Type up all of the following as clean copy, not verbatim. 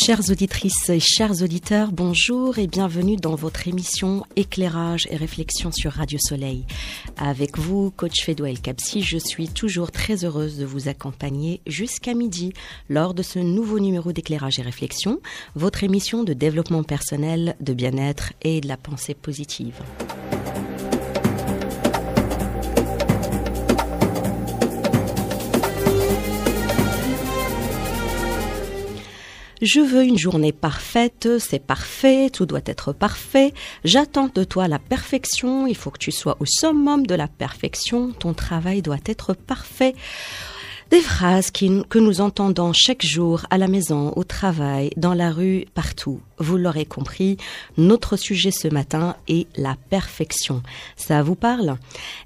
Chères auditrices et chers auditeurs, bonjour et bienvenue dans votre émission Éclairage et réflexion sur Radio Soleil. Avec vous, coach Fedoua El Kabsi, je suis toujours très heureuse de vous accompagner jusqu'à midi lors de ce nouveau numéro d'Éclairage et réflexion, votre émission de développement personnel, de bien-être et de la pensée positive. Je veux une journée parfaite, c'est parfait, tout doit être parfait. J'attends de toi la perfection, il faut que tu sois au summum de la perfection, ton travail doit être parfait. Des phrases que nous entendons chaque jour à la maison, au travail, dans la rue, partout. Vous l'aurez compris, notre sujet ce matin est la perfection. Ça vous parle?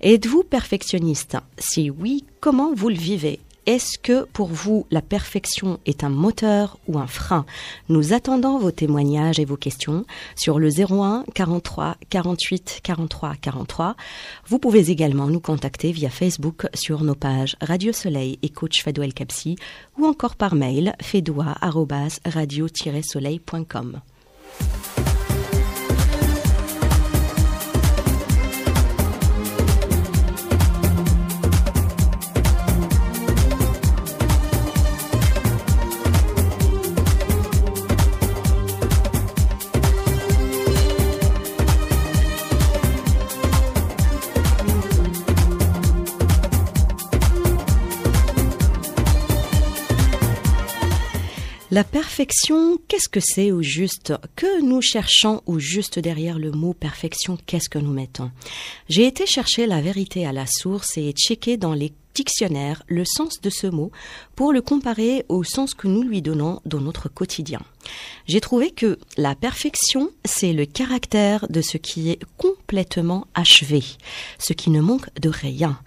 Êtes-vous perfectionniste? Si oui, comment vous le vivez? Est-ce que pour vous, la perfection est un moteur ou un frein? Nous attendons vos témoignages et vos questions sur le 01 43 48 43 43. Vous pouvez également nous contacter via Facebook sur nos pages Radio Soleil et coach Fedoua El Kabsi ou encore par mail fedoua@radio-soleil.com. La perfection, qu'est-ce que c'est au juste? Que nous cherchons au juste derrière le mot perfection? Qu'est-ce que nous mettons? J'ai été chercher la vérité à la source et checker dans les dictionnaires le sens de ce mot pour le comparer au sens que nous lui donnons dans notre quotidien. J'ai trouvé que la perfection, c'est le caractère de ce qui est complètement achevé, ce qui ne manque de rien.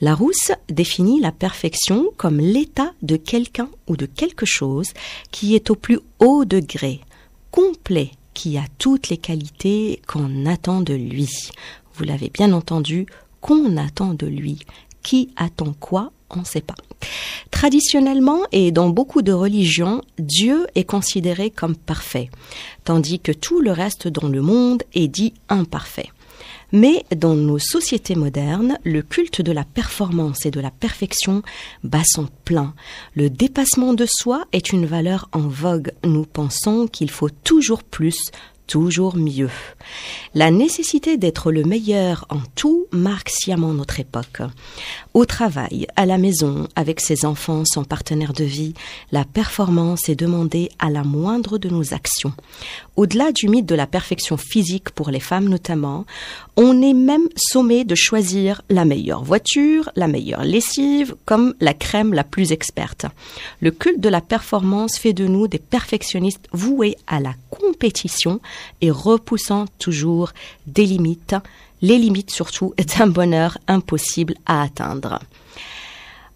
Larousse définit la perfection comme l'état de quelqu'un ou de quelque chose qui est au plus haut degré, complet, qui a toutes les qualités qu'on attend de lui. Vous l'avez bien entendu, qu'on attend de lui. Qui attend quoi? On ne sait pas. Traditionnellement et dans beaucoup de religions, Dieu est considéré comme parfait, tandis que tout le reste dans le monde est dit imparfait. Mais dans nos sociétés modernes, le culte de la performance et de la perfection bat son plein. Le dépassement de soi est une valeur en vogue. Nous pensons qu'il faut toujours plus, toujours mieux. La nécessité d'être le meilleur en tout marque sciemment notre époque. Au travail, à la maison, avec ses enfants, son partenaire de vie, la performance est demandée à la moindre de nos actions. Au-delà du mythe de la perfection physique pour les femmes notamment, on est même sommé de choisir la meilleure voiture, la meilleure lessive, comme la crème la plus experte. Le culte de la performance fait de nous des perfectionnistes voués à la compétition et repoussant toujours des limites, les limites surtout d'un bonheur impossible à atteindre.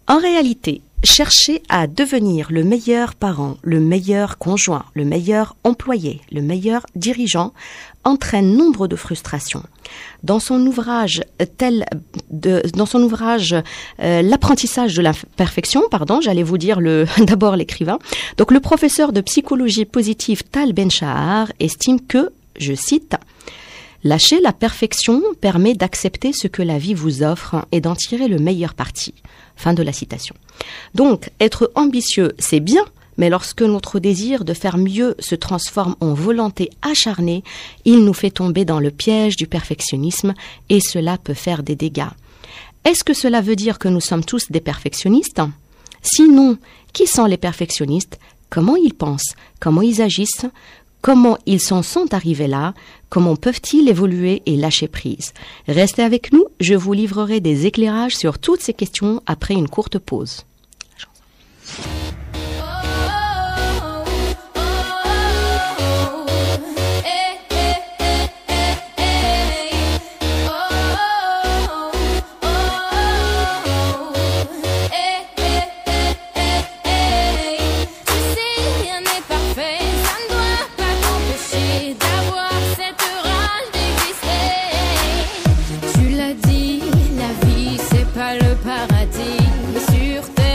En réalité, chercher à devenir le meilleur parent, le meilleur conjoint, le meilleur employé, le meilleur dirigeant entraîne nombre de frustrations. Dans son ouvrage l'apprentissage de la perfection, j'allais vous dire d'abord l'écrivain. Donc le professeur de psychologie positive Tal Ben-Shahar estime que, je cite, lâcher la perfection permet d'accepter ce que la vie vous offre et d'en tirer le meilleur parti. Fin de la citation. Donc, être ambitieux, c'est bien, mais lorsque notre désir de faire mieux se transforme en volonté acharnée, il nous fait tomber dans le piège du perfectionnisme et cela peut faire des dégâts. Est-ce que cela veut dire que nous sommes tous des perfectionnistes? Sinon, qui sont les perfectionnistes? Comment ils pensent? Comment ils agissent? Comment ils s'en sont arrivés là? Comment peuvent-ils évoluer et lâcher prise? Restez avec nous, je vous livrerai des éclairages sur toutes ces questions après une courte pause. Tu l'as dit, la vie c'est pas le paradis. Sur terre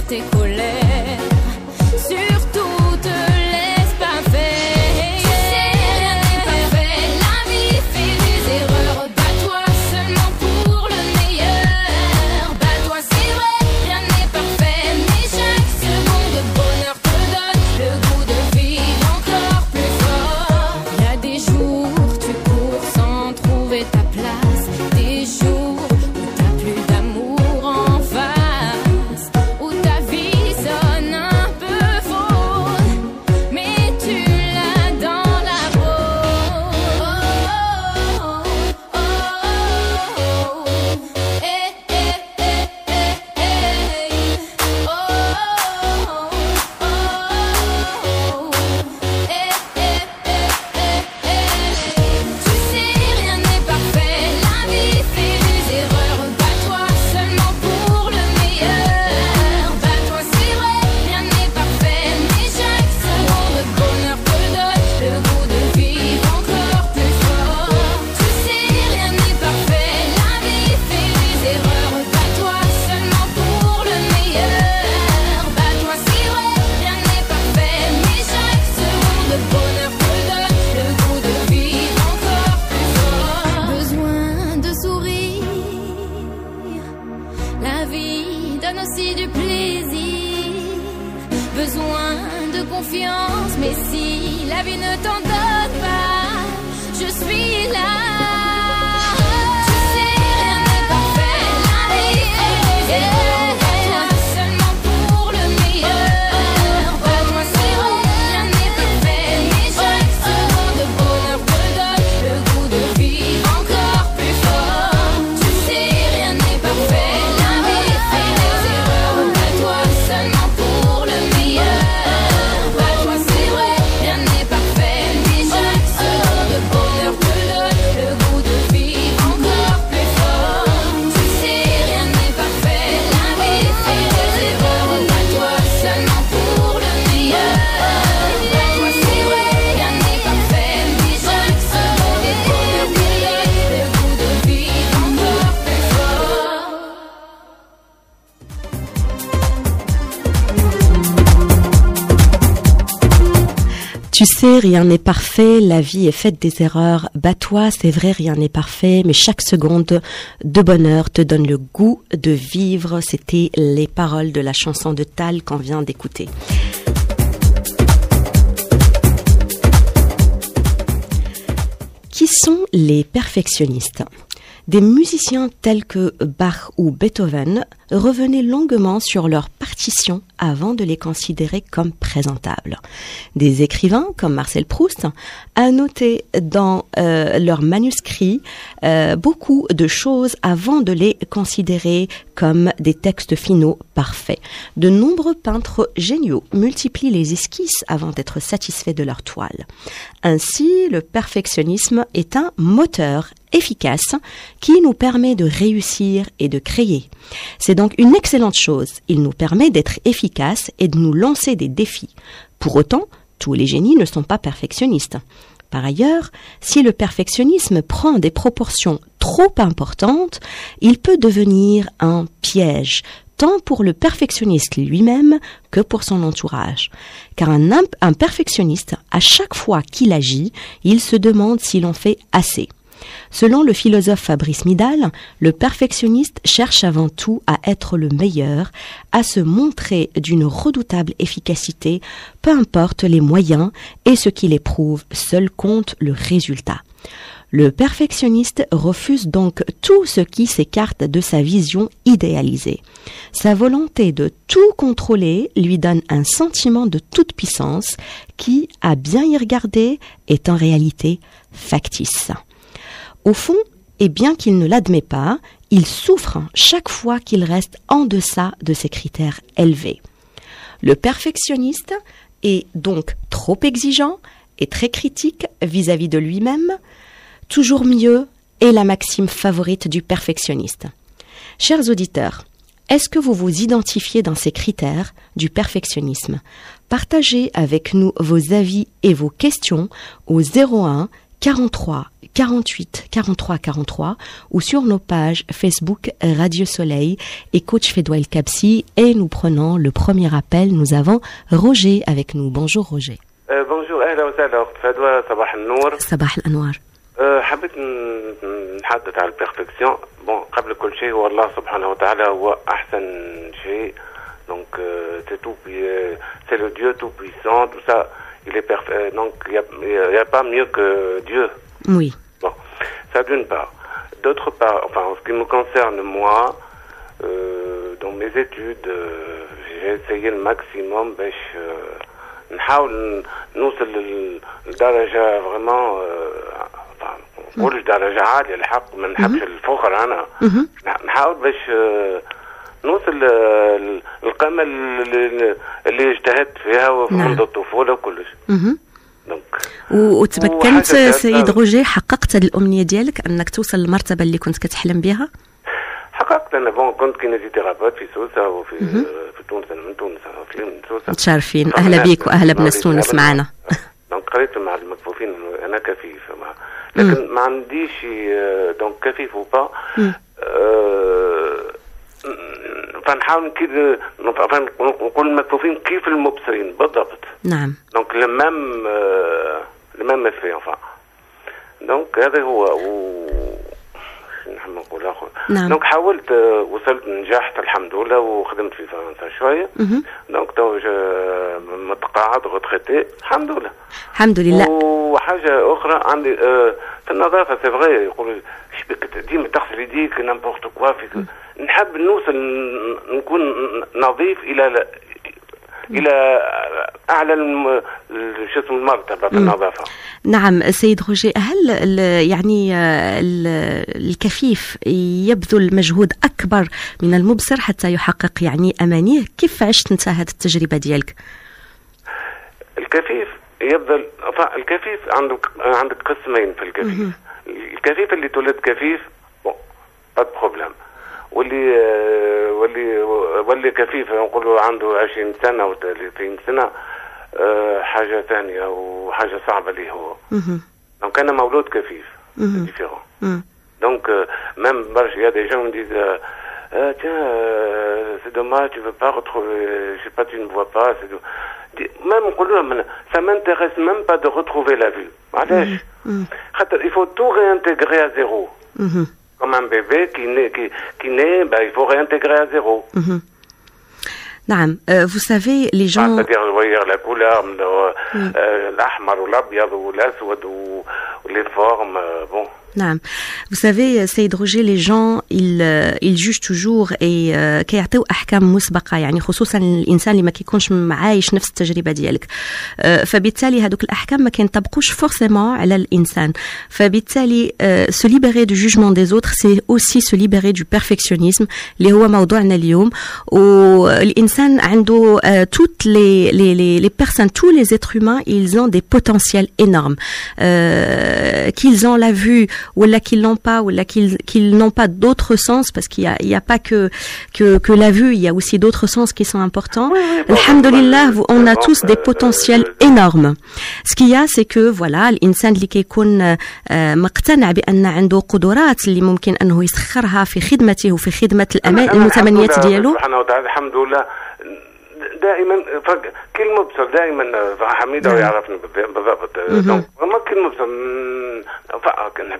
tes colères. Surtout te laisse pas faire. Tu sais, rien n'est parfait, la vie fait des erreurs. Bats-toi seulement pour le meilleur. Bats-toi, c'est vrai, rien n'est parfait, mais chaque seconde de bonheur te donne le goût de vivre encore plus fort. Il y a des jours, tu cours sans trouver ta place. Des jours où t'as plus d'amour en face, où ta vie sonne un peu fausse, mais tu l'as dans la peau. Oh, oh, oh, oh, oh, eh, eh, eh, eh, eh. Oh, oh, oh, oh, eh, eh, eh, eh. Tu sais, rien n'est parfait, la vie fait des erreurs. Bats-toi seulement pour le meilleur. Bats-toi, c'est vrai, rien n'est parfait, mais chaque seconde de bonheur te donne le goût de vivre encore plus fort. Tu sais, rien n'est parfait, la vie fait des erreurs. Bats-toi seulement pour le meilleur. Bats-toi, c'est vrai, rien n'est parfait, mais chaque seconde de bonheur te donne le goût de vivre encore plus fort. Besoin de sourire, la vie donne aussi du plaisir. Besoin de confiance, mais si la vie ne t'en donne pas, je suis là. Tu sais, rien n'est parfait, la vie fait des erreurs. Bats-toi seulement pour le meilleur. Bats-toi, c'est vrai, rien n'est parfait, mais chaque seconde de bonheur te donne le goût de vivre encore plus fort. Tu sais, rien n'est parfait, la vie fait des erreurs. Bats-toi seulement pour le meilleur. Bats-toi, c'est vrai, rien n'est parfait, mais chaque seconde de bonheur te donne le goût de vivre encore plus fort. Tu sais, rien n'est parfait, la vie fait des erreurs. Bats-toi seulement pour le meilleur. Bats-toi, c'est vrai, rien n'est parfait, mais chaque seconde de bonheur te donne le goût de vivre encore plus fort. Tu sais, rien n'est parfait, la vie est faite des erreurs. Bats-toi, c'est vrai, rien n'est parfait, mais chaque seconde de bonheur te donne le goût de vivre. C'était les paroles de la chanson de Tal qu'on vient d'écouter. Qui sont les perfectionnistes ? Des musiciens tels que Bach ou Beethoven revenaient longuement sur leurs partitions avant de les considérer comme présentables. Des écrivains comme Marcel Proust annotaient dans leurs manuscrits beaucoup de choses avant de les considérer comme des textes finaux parfaits. De nombreux peintres géniaux multiplient les esquisses avant d'être satisfaits de leur toile. Ainsi, le perfectionnisme est un moteur efficace qui nous permet de réussir et de créer. C'est donc une excellente chose. Il nous permet d'être efficaces et de nous lancer des défis. Pour autant, tous les génies ne sont pas perfectionnistes. Par ailleurs, si le perfectionnisme prend des proportions trop importantes, il peut devenir un piège, tant pour le perfectionniste lui-même que pour son entourage. Car un perfectionniste, à chaque fois qu'il agit, il se demande s'il en fait assez. Selon le philosophe Fabrice Midal, le perfectionniste cherche avant tout à être le meilleur, à se montrer d'une redoutable efficacité, peu importe les moyens et ce qu'il éprouve, seul compte le résultat. Le perfectionniste refuse donc tout ce qui s'écarte de sa vision idéalisée. Sa volonté de tout contrôler lui donne un sentiment de toute puissance qui, à bien y regarder, est en réalité factice. Au fond, et bien qu'il ne l'admet pas, il souffre chaque fois qu'il reste en deçà de ses critères élevés. Le perfectionniste est donc trop exigeant et très critique vis-à-vis de lui-même. Toujours mieux est la maxime favorite du perfectionniste. Chers auditeurs, est-ce que vous vous identifiez dans ces critères du perfectionnisme ? Partagez avec nous vos avis et vos questions au 01 43 48 43 43 ou sur nos pages Facebook Radio Soleil et Coach Fedouel Kabsi. Et nous prenons le premier appel. Nous avons Roger avec nous. Bonjour Roger. Bonjour, أهلا وسهلا أخت فدوى. صباح النور. صباح الأنوار. حبيت نتحدث على البيرفكسيون. بون قبل كل شيء هو الله سبحانه وتعالى هو أحسن شيء. Donc c'est tout, c'est le Dieu tout puissant, tout ça, il est parfait. Donc il y a pas mieux que Dieu. Oui. Bon, ça d'une part. D'autre part, enfin en ce qui me concerne moi, dans mes études, j'ai essayé le maximum باش نحاول نوصل لدرجة vraiment نقولش درجة عالية الحق، ما نحبش الفخر أنا. نحاول باش نوصل القمة اللي اجتهدت فيها منذ الطفولة وكلش. وتمكنت سيد روجي، حققت الأمنية ديالك أنك توصل للمرتبة اللي كنت كتحلم بها؟ حققت. أنا كنت كينيزيثيرابيوت في سوسة وفي في تونس. أنا من تونس، أنا من سوسة. متشرفين، أهلا بيك وأهلا بناس تونس معنا. دونك قريت مع المكفوفين، أنا كفيف لكن ما عنديش دونك كفيف وبا. فنحاول كده نقول المكفوفين كيف المبصرين بالضبط. نعم. دونك لمام في انفا. دونك هذا هو نحب نقول اخر. نعم. دونك حاولت، وصلت، نجحت الحمد لله، وخدمت في فرنسا شويه. دونك تو متقاعد غوتريتي الحمد لله. الحمد لله. وحاجه اخرى عندي في النظافه، سي فغي يقولوا شبيك ديما تغسل يديك نامبورت كوا فيك. نحب نوصل نكون نظيف الى اعلى شو اسمه المرتبه في النظافه. نعم سيد روجي، هل يعني الكفيف يبذل مجهود اكبر من المبصر حتى يحقق يعني امانيه؟ كيف عشت انت هذه التجربه ديالك؟ الكفيف يبذل، الكفيف عندك قسمين في الكفيف. الكفيف اللي تولد كفيف با بروبليم، واللي كفيف نقولوا عنده 20 سنة أو 30 سنة حاجة ثانية وحاجة صعبة ليه هو. دونك أنا مولود كفيف ديفيرون. دونك même il y a des gens qui me disent tiens c'est dommage, tu veux pas retrouver, je sais pas, tu ne vois pas, même ça m'intéresse même pas de retrouver la vue. علاش؟ خاطر il faut tout réintégrer à zéro. Comme un bébé qui naît, il faut réintégrer à zéro. نعم. Vous savez, les gens... C'est-à-dire la couleur, l'ahmar ou l'abiyad ou l'aswad ou les formes, bon. نعم. Vous savez, سيد روجي, les gens ils jugent toujours et كيعطيو احكام مسبقه، يعني خصوصا الانسان اللي ما كيكونش عايش نفس التجربه ديالك، فبالتالي هذوك الاحكام ما كينطبقوش فورسيمون على الانسان. فبالتالي se libérer du jugement des autres, c'est aussi se libérer du perfectionnisme اللي هو موضوعنا اليوم. والانسان عنده toutes les personnes, tous les êtres humains, ils ont des potentiels énormes, qu'ils ont la vue ou là qu'ils n'ont pas, ou là qu'ils n'ont pas d'autres sens, parce qu'il y a pas que la vue, il y a aussi d'autres sens qui sont importants. Alhamdulillah, on a tous des potentiels énormes. Ce qu'il y a, c'est que voilà, الإنسان اللي كيكون مقتنع بأن عنده قدرات اللي ممكن أنه يسخرها في خدمته وفي خدمة المتمنيات ديالو. سبحانه وتعالى الحمد لله. دائما كل مبصر دائما حميده ويعرفني بالضبط. دونك ما كل مبصر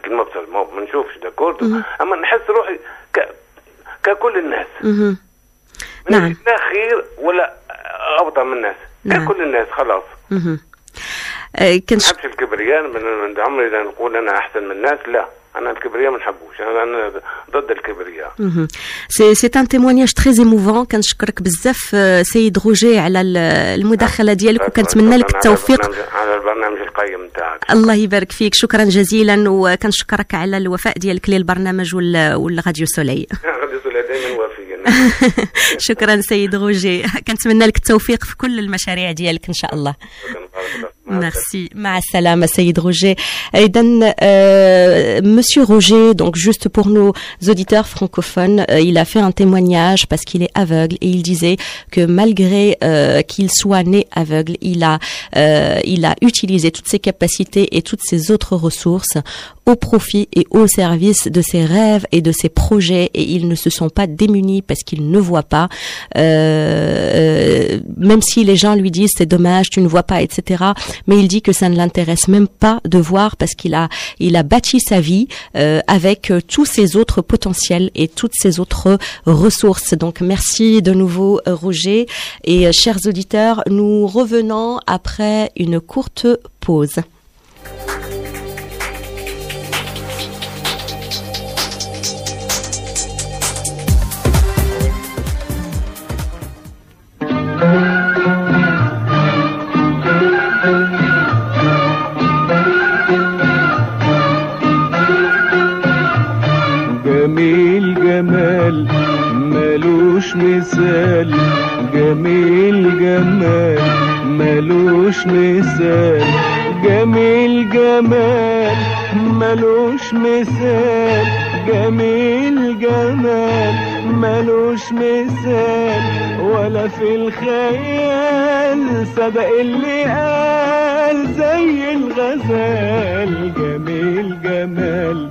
كل مبصر ما نشوفش داكورد، اما نحس روحي ككل الناس. نعم. لا خير ولا ابطا من الناس. ككل الناس خلاص. ما نحبش الكبرياء، من عمري نقول انا احسن من الناس، لا. أنا الكبرياء ما نحبوش، أنا ضد الكبرياء. C'est un témoignage très émouvant. كنشكرك بزاف سيد روجي على المداخلة ديالك، وكنتمنى لك التوفيق على البرنامج القيم نتاعك. الله يبارك فيك، شكرا جزيلا، وكنشكرك على الوفاء ديالك للبرنامج والراديو سولي. راديو سولي دائما وفيا. شكرا سيد روجي، كنتمنى لك التوفيق في كل المشاريع ديالك إن شاء الله. Merci. Ma'assalama, Saïd Roger. Monsieur Roger, donc juste pour nos auditeurs francophones, il a fait un témoignage parce qu'il est aveugle et il disait que malgré qu'il soit né aveugle, il a utilisé toutes ses capacités et toutes ses autres ressources au profit et au service de ses rêves et de ses projets, et ils ne se sont pas démunis parce qu'ils ne voient pas, même si les gens lui disent c'est dommage, tu ne vois pas, etc. Mais il dit que ça ne l'intéresse même pas de voir parce qu'il a bâti sa vie avec tous ses autres potentiels et toutes ses autres ressources. Donc merci de nouveau Roger, et chers auditeurs, nous revenons après une courte pause. جميل جمال ملوش مثال، جميل جمال ملوش مثال، جميل جمال ملوش مثال، جميل جمال ملوش مثال، ولا في الخيال صدق اللي قال زي الغزال. جميل جمال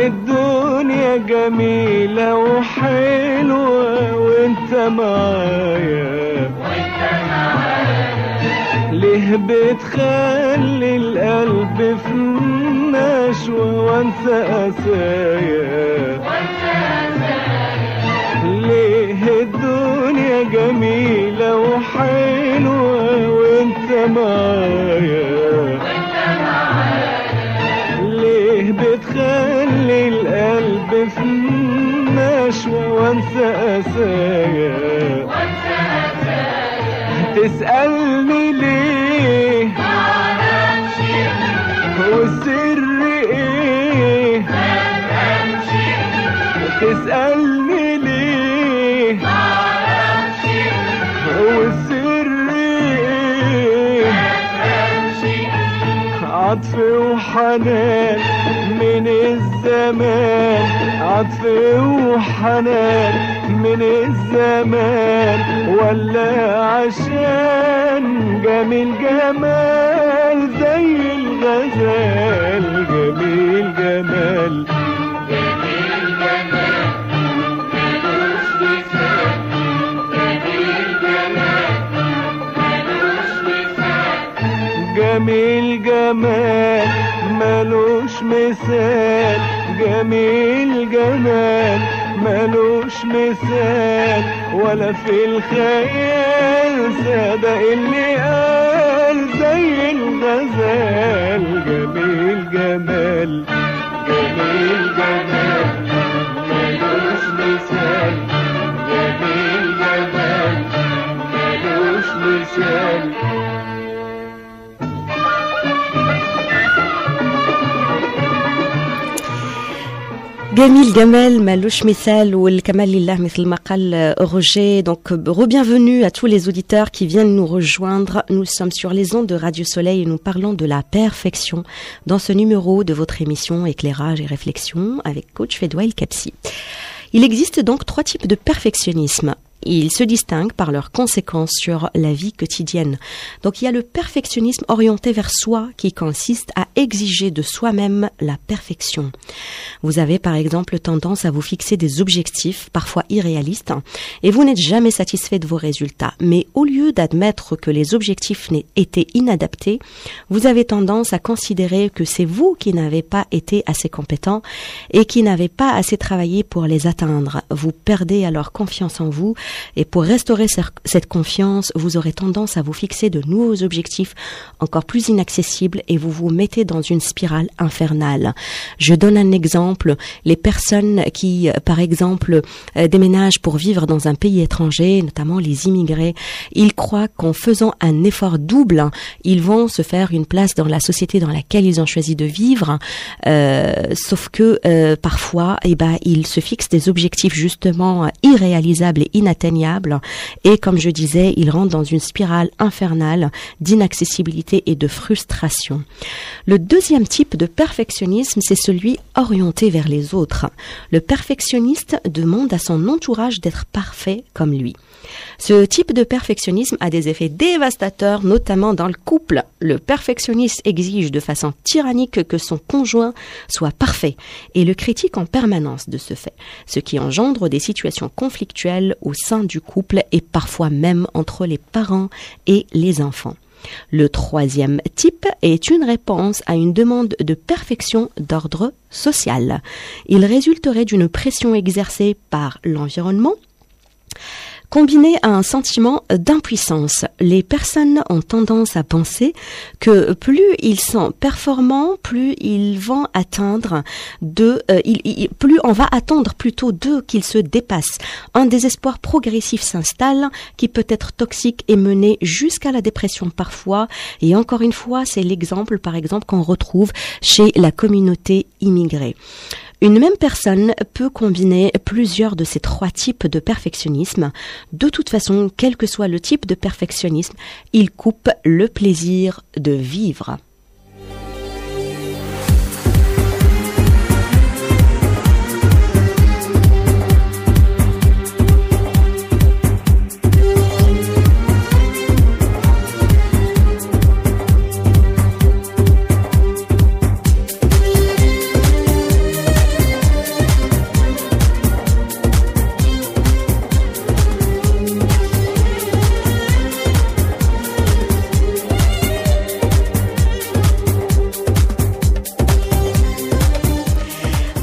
الدنيا جميلة وحلوة وانت معايا، ليه بتخلي القلب في نشوة وانسى قسايا، ليه الدنيا جميلة وحلوة وانت معايا، ليه بتخلي القلب في نشوة وانسى قسايا، تسألني ليه معرفش والسر ايه مفهمش، تسألني ليه معرفش والسر ايه مفهمش، عطف وحنان من الزمان، عطف وحنان من الزمان، ولا عشان جميل جمال زي الغزال. جميل جمال جميل جمال ملوش مثال، جميل جمال ملوش مثال، جميل جمال ملوش مثال، جميل جمال ملوش مثال، ولا في الخيال صدق اللي قال زي الغزال. جميل جمال جميل جمال ملوش مثال، جميل جمال ملوش مثال. جميل جمال مالوش مثال والكمال لله مثل ما قال Roger. Donc re-bienvenue à tous les auditeurs qui viennent nous rejoindre. Nous sommes sur les ondes de Radio Soleil et nous parlons de la perfection dans ce numéro de votre émission Éclairage et réflexion avec coach Fedwa Kapsi. Il existe donc 3 types de perfectionnisme. Ils se distinguent par leurs conséquences sur la vie quotidienne. Donc il y a le perfectionnisme orienté vers soi qui consiste à exiger de soi-même la perfection. Vous avez par exemple tendance à vous fixer des objectifs parfois irréalistes et vous n'êtes jamais satisfait de vos résultats. Mais au lieu d'admettre que les objectifs étaient inadaptés, vous avez tendance à considérer que c'est vous qui n'avez pas été assez compétent et qui n'avez pas assez travaillé pour les atteindre. Vous perdez alors confiance en vous Et pour restaurer cette confiance, vous aurez tendance à vous fixer de nouveaux objectifs encore plus inaccessibles et vous vous mettez dans une spirale infernale. Je donne un exemple. Les personnes qui, par exemple, déménagent pour vivre dans un pays étranger, notamment les immigrés, ils croient qu'en faisant un effort double, ils vont se faire une place dans la société dans laquelle ils ont choisi de vivre, sauf que parfois, ils se fixent des objectifs justement irréalisables et inatteignables, et comme je disais, ils rentrent dans une spirale infernale d'inaccessibilité et de frustration. Le deuxième type de perfectionnisme, c'est celui orienté vers les autres. Le perfectionniste demande à son entourage d'être parfait comme lui. Ce type de perfectionnisme a des effets dévastateurs, notamment dans le couple. Le perfectionniste exige de façon tyrannique que son conjoint soit parfait et le critique en permanence de ce fait, ce qui engendre des situations conflictuelles au sein du couple et parfois même entre les parents et les enfants. Le troisième type est une réponse à une demande de perfection d'ordre social. Il résulterait d'une pression exercée par l'environnement, combiné à un sentiment d'impuissance. Les personnes ont tendance à penser que plus ils sont performants, plus ils vont atteindre plus on va attendre plutôt d'eux qu'ils se dépassent. Un désespoir progressif s'installe qui peut être toxique et mener jusqu'à la dépression parfois. Et encore une fois, c'est l'exemple, par exemple, qu'on retrouve chez la communauté immigrée. Une même personne peut combiner plusieurs de ces trois types de perfectionnisme. De toute façon, quel que soit le type de perfectionnisme, il coupe le plaisir de vivre.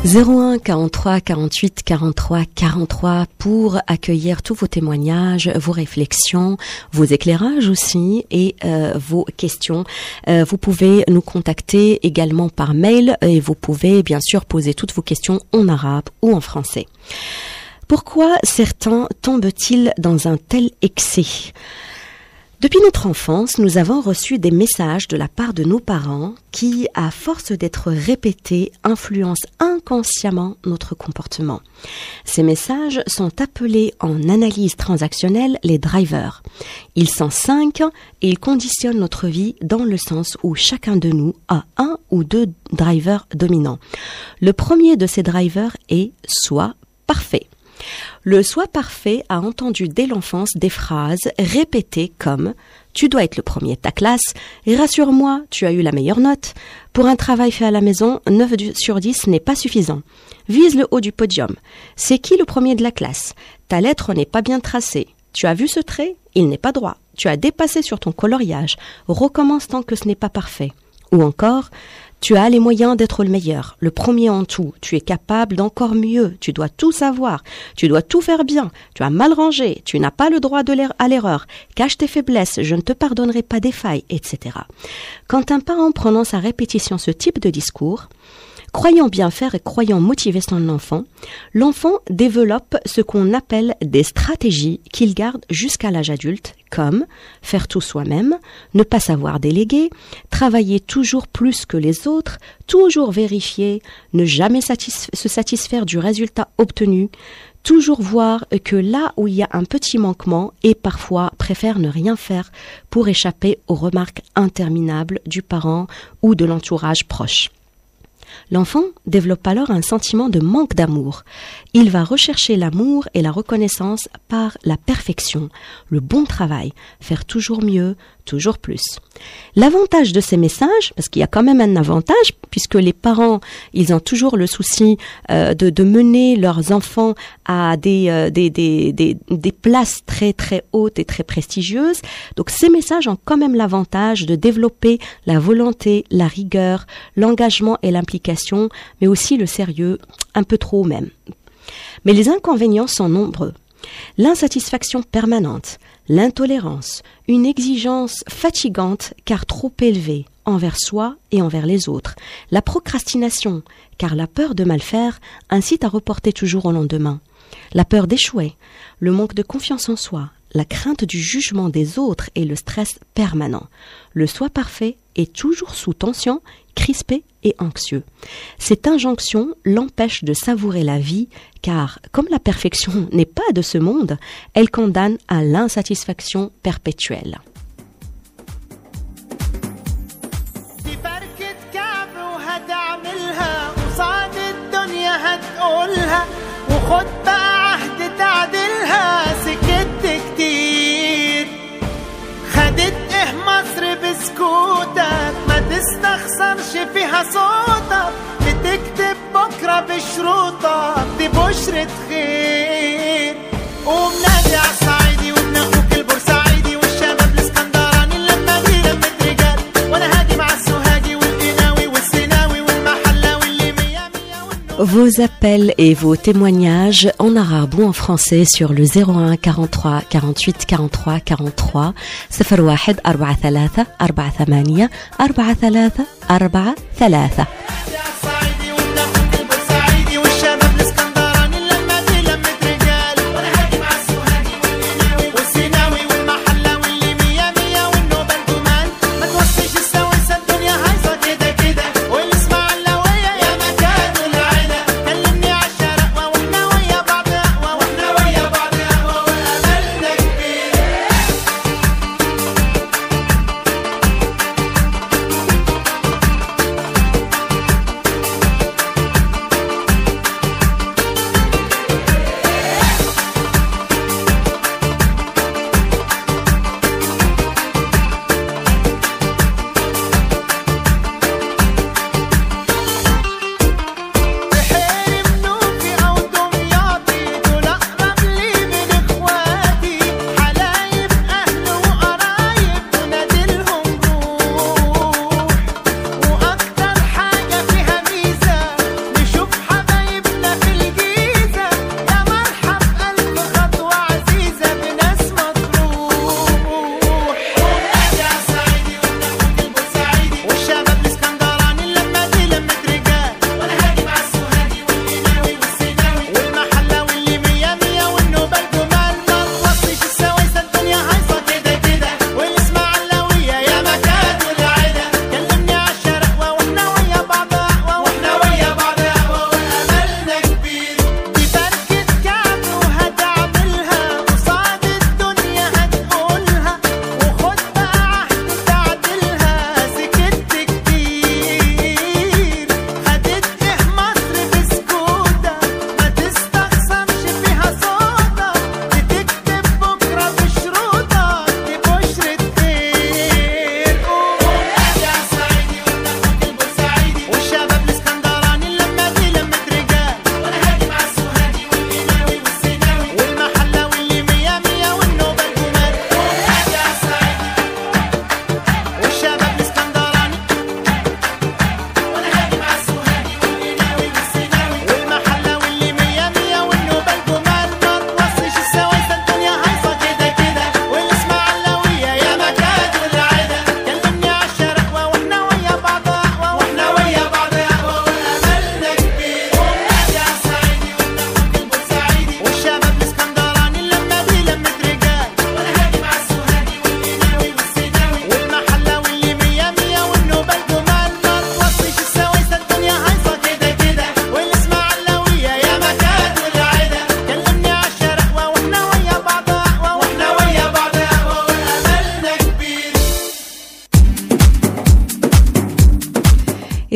« 01 43 48 43 43 pour accueillir tous vos témoignages, vos réflexions, vos éclairages aussi et vos questions. Vous pouvez nous contacter également par mail et vous pouvez bien sûr poser toutes vos questions en arabe ou en français. Pourquoi certains tombent-ils dans un tel excès ? Depuis notre enfance, nous avons reçu des messages de la part de nos parents qui, à force d'être répétés, influencent inconsciemment notre comportement. Ces messages sont appelés en analyse transactionnelle les drivers. Ils sont 5 et ils conditionnent notre vie dans le sens où chacun de nous a un ou deux drivers dominants. Le premier de ces drivers est « Sois parfait ». Le soi parfait a entendu dès l'enfance des phrases répétées comme « Tu dois être le premier de ta classe »,« Rassure-moi, tu as eu la meilleure note »,« Pour un travail fait à la maison, 9 sur 10 n'est pas suffisant »,« Vise le haut du podium »,« C'est qui le premier de la classe ?»« Ta lettre n'est pas bien tracée »,« Tu as vu ce trait ? Il n'est pas droit »,« Tu as dépassé sur ton coloriage »,« Recommence tant que ce n'est pas parfait ». Ou encore « Tu as les moyens d'être le meilleur, le premier en tout. Tu es capable d'encore mieux. Tu dois tout savoir. Tu dois tout faire bien. Tu as mal rangé. Tu n'as pas le droit à l'erreur. Cache tes faiblesses. Je ne te pardonnerai pas des failles, etc. Quand un parent prononce à répétition ce type de discours, croyant bien faire et croyant motiver son enfant, l'enfant développe ce qu'on appelle des stratégies qu'il garde jusqu'à l'âge adulte, comme faire tout soi-même, ne pas savoir déléguer, travailler toujours plus que les autres, toujours vérifier, ne jamais se satisfaire du résultat obtenu, toujours voir que là où il y a un petit manquement et parfois préfère ne rien faire pour échapper aux remarques interminables du parent ou de l'entourage proche. L'enfant développe alors un sentiment de manque d'amour. Il va rechercher l'amour et la reconnaissance par la perfection, le bon travail, faire toujours mieux, toujours plus. L'avantage de ces messages, parce qu'il y a quand même un avantage, puisque les parents, ils ont toujours le souci de mener leurs enfants à des places très très hautes et très prestigieuses. Donc ces messages ont quand même l'avantage de développer la volonté, la rigueur, l'engagement et l'implication, mais aussi le sérieux, un peu trop même. Mais les inconvénients sont nombreux. L'insatisfaction permanente, l'intolérance, une exigence fatigante car trop élevée envers soi et envers les autres, la procrastination car la peur de mal faire incite à reporter toujours au lendemain, la peur d'échouer, le manque de confiance en soi, la crainte du jugement des autres et le stress permanent. Le soi parfait est toujours sous tension, crispé et anxieux. Cette injonction l'empêche de savourer la vie car, comme la perfection n'est pas de ce monde, elle condamne à l'insatisfaction perpétuelle. بسكوتك ما تستخسرش فيها صوتك بتكتب بكرة بشروطك دي بشرة خير قوم نادي عالصعيدي وابن اخوك البورسعيدي والشباب الاسكندراني لما دي لمة رجال وانا هادي مع السوهاجي والقناوي والسيناوي والمحلاوي اللي مية Vos appels et vos témoignages en arabe ou en français sur le 01 43 48 43 43 01 43 48 43 43.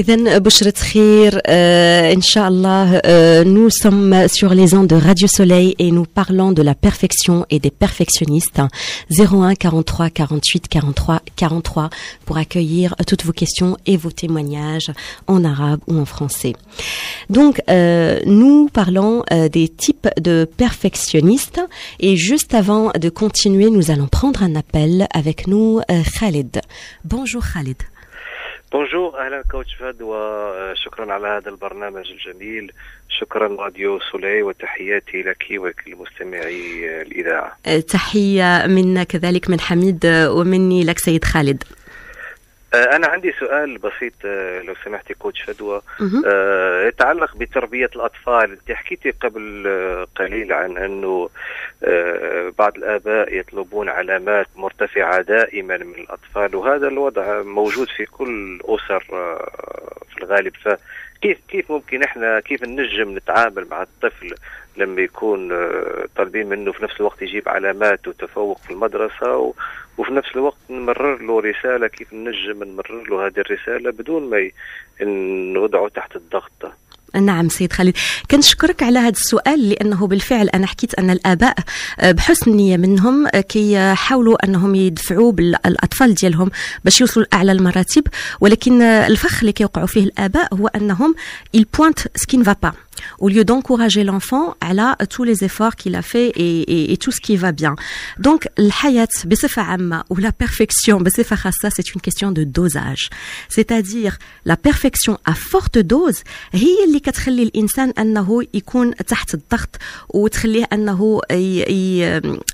إذن بشرة خير, Inch'Allah, nous sommes sur les ondes de Radio Soleil et nous parlons de la perfection et des perfectionnistes. 01 43 48 43 43 pour accueillir toutes vos questions et vos témoignages en arabe ou en français. Donc, nous parlons des types de perfectionnistes et juste avant de continuer, nous allons prendre un appel avec nous, Khalid. Bonjour Khalid. بونجور، اهلا كوتش فهد، وشكرا على هذا البرنامج الجميل. شكرا راديو سولي، وتحياتي لك ولمستمعي الاذاعه. تحيه منا كذلك من حميد ومني لك سيد خالد. أنا عندي سؤال بسيط لو سمحتي كوتش فدوى، يتعلق بتربية الأطفال. أنت حكيتي قبل قليل عن أنه بعض الآباء يطلبون علامات مرتفعة دائما من الأطفال، وهذا الوضع موجود في كل أسر في الغالب. فكيف ممكن إحنا كيف ننجم نتعامل مع الطفل لما يكون طالبين منه في نفس الوقت يجيب علامات وتفوق في المدرسة، وفي نفس الوقت نمرر له رسالة؟ كيف ننجم نمرر له هذه الرسالة بدون ما نوضعه تحت الضغط؟ نعم سيد خالد، كنشكرك على هذا السؤال، لأنه بالفعل أنا حكيت أن الآباء بحسن نية منهم كي يحاولوا أنهم يدفعوا بالأطفال ديالهم باش يوصلوا لأعلى المراتب، ولكن الفخ اللي كيوقعوا فيه الآباء هو أنهم ils pointent ce qui ne va pas au lieu d'encourager l'enfant على tous les efforts qu'il a fait et tout ce qui va bien. Donc الحياة بصفة عامة ou la perfection بصفة خاصة c'est une question de dosage. C'est-à-dire la perfection à forte dose هي اللي كتخلي الإنسان أنه يكون تحت الضغط، وتخليه أنه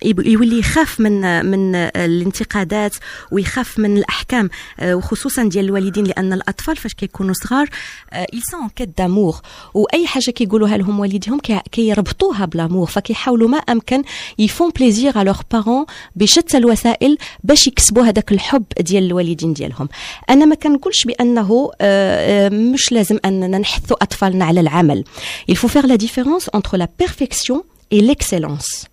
يولي يخاف من الانتقادات ويخاف من الأحكام، وخصوصا ديال الوالدين، لأن الأطفال فاش كيكونوا صغار ils sont en quête d'amour، وأي حاجة كيقولوها لهم والديهم كيربطوها بلامور، فكيحاولوا ما أمكن يفون بليزير على لور بارون بشتى الوسائل باش يكسبوا هذاك الحب ديال الوالدين ديالهم. أنا ما كنقولش بأنه مش لازم أننا نحثوا أطفالنا على العمل. Il faut faire la différence entre la perfection et l'excellence.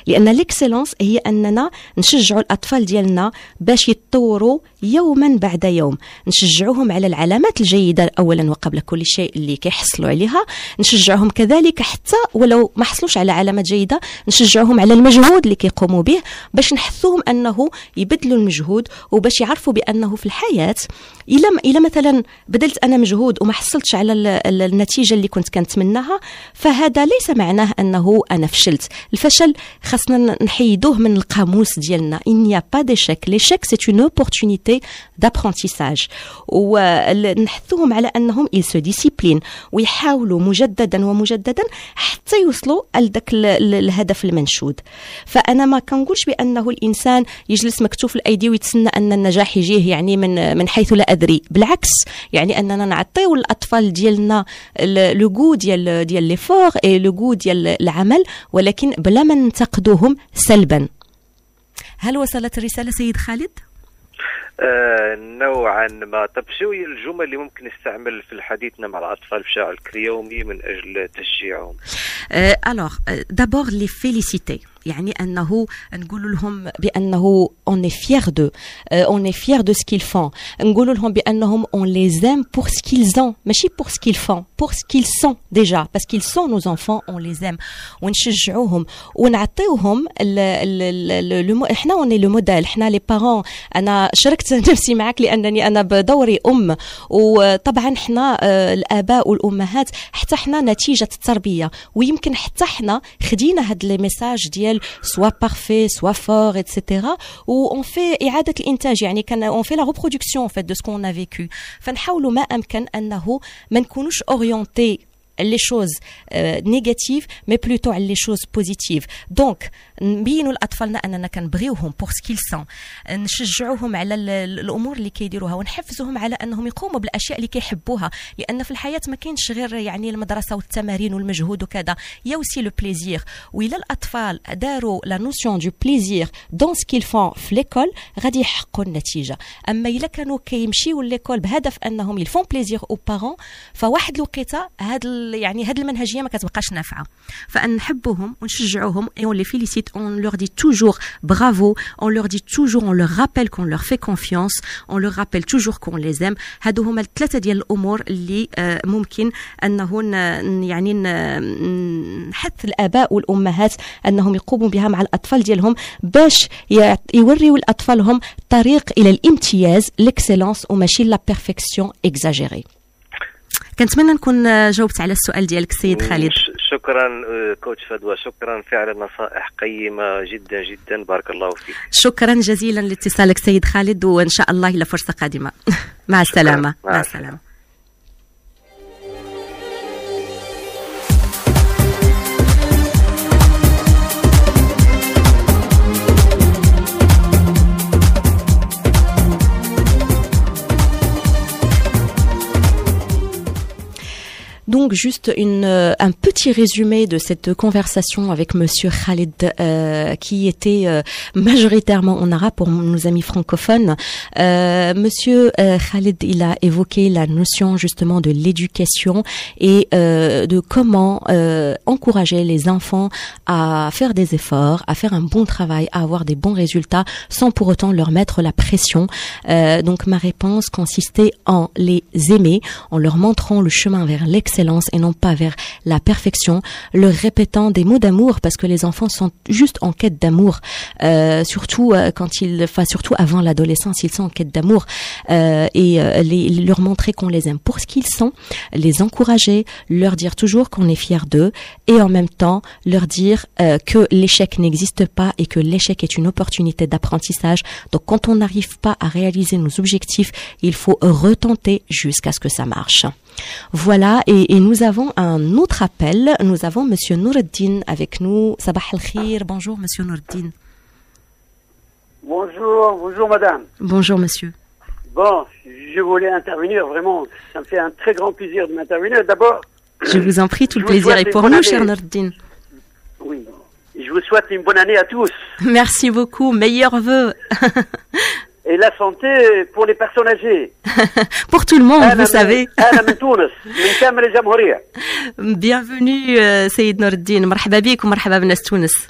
لأن الإكسلانس هي أننا نشجعوا الأطفال ديالنا باش يتطوروا يوما بعد يوم، نشجعوهم على العلامات الجيدة أولا وقبل كل شيء اللي كيحصلوا عليها، نشجعهم كذلك حتى ولو ما حصلوش على علامات جيدة نشجعهم على المجهود اللي كيقوموا به باش نحثوهم أنه يبذلوا المجهود، وباش يعرفوا بأنه في الحياة إلا مثلا بدلت أنا مجهود وما حصلتش على النتيجة اللي كنت كنتمناها، فهذا ليس معناه أنه أنا فشلت. الفشل خاصنا نحيدوه من القاموس ديالنا. il n'y a pas d'échec. l'échec c'est une opportunité d'apprentissage. ونحثوهم على أنهم ils se disciplinent ويحاولوا مجددا ومجددا حتى يوصلوا لذاك الهدف المنشود. فأنا ما كنقولش بأنه الإنسان يجلس مكتوف الأيدي ويتسنى أن النجاح يجيه يعني من حيث لا أدري، بالعكس يعني أننا نعطيو الأطفال ديالنا لو غو ديال ليفور اي لو غو ديال العمل، ولكن بلا ما ننتقدوهم سلبا. هل وصلت الرسالة سيد خالد؟ نوعا ما. طب شو هي الجمل اللي ممكن نستعمل في حديثنا مع الأطفال بشكل يومي من أجل تشجيعهم؟ alors d'abord les féliciter، يعني أنه نقول لهم بأنه on est fier d'eux، on est fier de ce qu'ils font. نقول لهم بأنهم on les aime pour ce qu'ils ont، ماشي pour ce qu'ils font، pour ce qu'ils sont déjà، parce qu'ils sont nos enfants، on les aime. ونشجعوهم ونعطيوهم احنا on est le modèle، احنا les parents. أنا شاركت نفسي معك لأنني أنا بدوري وطبعا احنا الآباء والأمهات حتى احنا نتيجة التربية، ويمكن حتى احنا خدينا هاد لي ميساج ديال soit parfait soit fort etc. و on fait إعادة الإنتاج، يعني on fait la reproduction en fait de ce qu'on a vécu. فنحاولوا ما أمكن أنه ما نكونوش orientés les choses négatives mais plutôt les choses positives. donc نبينوا لأطفالنا أننا كنبغيوهم pour ce qu'ils sont، نشجعوهم على الأمور اللي كيديروها، ونحفزوهم على أنهم يقوموا بالأشياء اللي كيحبوها، لأن في الحياة ما كاينش غير يعني المدرسة والتمارين والمجهود وكذا، يا aussi le plaisir. وإلا الأطفال داروا la notion du plaisir dans ce qu'ils font في l'école غادي يحققوا النتيجة. أما إلا كانوا كيمشيوا لليكول بهدف أنهم يفون plaisir aux parents، فواحد الوقيته هاد المنهجية ما كتبقاش نافعة. فنحبوهم ونشجعوهم et on les félicite. On leur dit toujours bravo, on leur dit toujours, on leur rappelle qu'on leur fait confiance, on leur rappelle toujours qu'on les aime. هادو هما الثلاثة ديال الأمور اللي ممكن أنه يعني نحث الآباء والأمهات أنهم يقوموا بها مع الأطفال ديالهم باش يوريوا لأطفالهم طريق إلى الامتياز، l'excellence وماشي لا بيرفكسيون exagérée. كنتمنى نكون جاوبت على السؤال ديالك السيد خالد. شكرا كوتش فدوى، شكرا، فعلا نصائح قيمة جدا جدا، بارك الله فيك. شكرا جزيلا لاتصالك سيد خالد، وإن شاء الله إلى فرصة قادمة. مع السلامة. مع السلامة. Donc juste un petit résumé de cette conversation avec Monsieur Khalid qui était majoritairement en arabe pour nos amis francophones. Monsieur Khalid, il a évoqué la notion justement de l'éducation et de comment encourager les enfants à faire des efforts, à faire un bon travail, à avoir des bons résultats sans pour autant leur mettre la pression. Donc ma réponse consistait en les aimer, en leur montrant le chemin vers l'excellence et non pas vers la perfection, leur répétant des mots d'amour parce que les enfants sont juste en quête d'amour, surtout surtout avant l'adolescence, ils sont en quête d'amour, et leur montrer qu'on les aime pour ce qu'ils sont, les encourager, leur dire toujours qu'on est fier d'eux et en même temps leur dire que l'échec n'existe pas et que l'échec est une opportunité d'apprentissage. Donc quand on n'arrive pas à réaliser nos objectifs, il faut retenter jusqu'à ce que ça marche. Voilà, et nous avons un autre appel. Nous avons Monsieur Noureddin avec nous. Sabah al-Khir. Bonjour Monsieur Noureddin. Bonjour madame. Bonjour monsieur. Bon, je voulais intervenir, vraiment, ça me fait un très grand plaisir de m'intervenir. D'abord, je vous en prie, tout le plaisir est pour nous, cher Noureddin. Oui, je vous souhaite une bonne année à tous. Merci beaucoup, meilleurs vœux. Et la santé pour les personnes âgées. Pour tout le monde, vous savez. Bienvenue, Saïd Noureddin. مرحبا بك ومرحبا بناس تونس.